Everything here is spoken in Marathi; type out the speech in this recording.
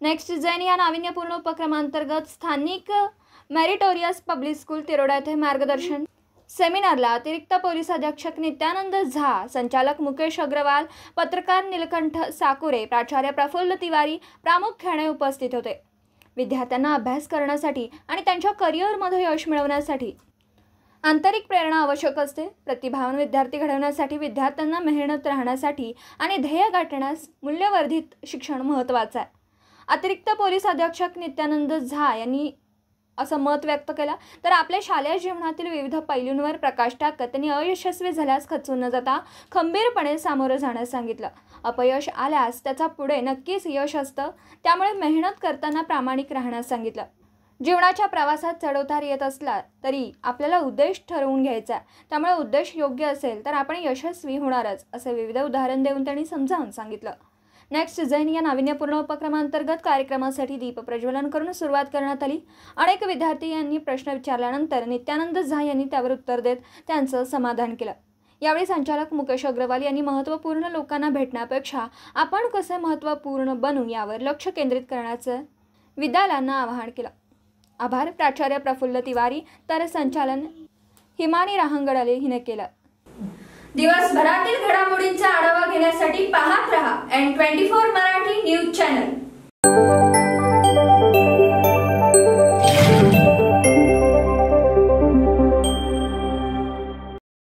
नेक्स्ट जैन या नाविन्यपूर्ण उपक्रमांतर्गत स्थानिक मेरिटोरियस पब्लिक स्कूल तिरोडा येथे मार्गदर्शन सेमिनारला अतिरिक्त पोलीस अधीक्षक नित्यानंद झा, संचालक मुकेश अग्रवाल, पत्रकार नीलकंठ साकुरे, प्राचार्य प्रफुल्ल तिवारी प्रामुख्याने उपस्थित होते। विद्यार्थ्यांना अभ्यास करण्यासाठी आणि त्यांच्या करिअरमध्ये यश मिळवण्यासाठी आंतरिक प्रेरणा आवश्यक असते। प्रतिभावान विद्यार्थी घडवण्यासाठी विद्यार्थ्यांना मेहनत राहण्यासाठी आणि ध्येय गाठण्यास मूल्यवर्धित शिक्षण महत्त्वाचे आहे। अतिरिक्त पोलीस अधीक्षक नित्यानंद झा यांनी असं मत व्यक्त केलं। तर आपल्या शालेय जीवनातील विविध पैलूंवर प्रकाश टाकत त्यांनी अयशस्वी झाल्यास खचून न जाता खंबीरपणे सामोरं जाण्यास सांगितलं। अपयश आल्यास त्याचा पुढे नक्कीच यश असतं, त्यामुळे मेहनत करताना प्रामाणिक राहण्यास सांगितलं। जीवनाच्या प्रवासात चढउतार येत असला तरी आपल्याला उद्देश ठरवून घ्यायचा आहे, त्यामुळे उद्देश योग्य असेल तर आपण यशस्वी होणारच, असे विविध उदाहरण देऊन त्यांनी समजावून सांगितलं। नेक्स्ट जैन या नाविन्यपूर्ण उपक्रमांतर्गत कार्यक्रमासाठी दीप प्रज्वलन करून सुरुवात करण्यात आली। अनेक विद्यार्थी यांनी प्रश्न विचारल्यानंतर नित्यानंद झा यांनी त्यावर उत्तर देत त्यांचं समाधान केलं। यावेळी संचालक मुकेश अग्रवाल यांनी महत्त्वपूर्ण लोकांना भेटण्यापेक्षा आपण कसे महत्त्वपूर्ण बनू यावर लक्ष केंद्रित करण्याचं विद्यार्थ्यांना आवाहन केलं। आभार प्राचार्य प्रफुल्ल तिवारी, तर संचालन हिमानी राहंगडले हिने केलं। दिवसभरातील घडामोडींचा आढावा घेण्यासाठी पाहत रहा N24 मराठी न्यूज चॅनल।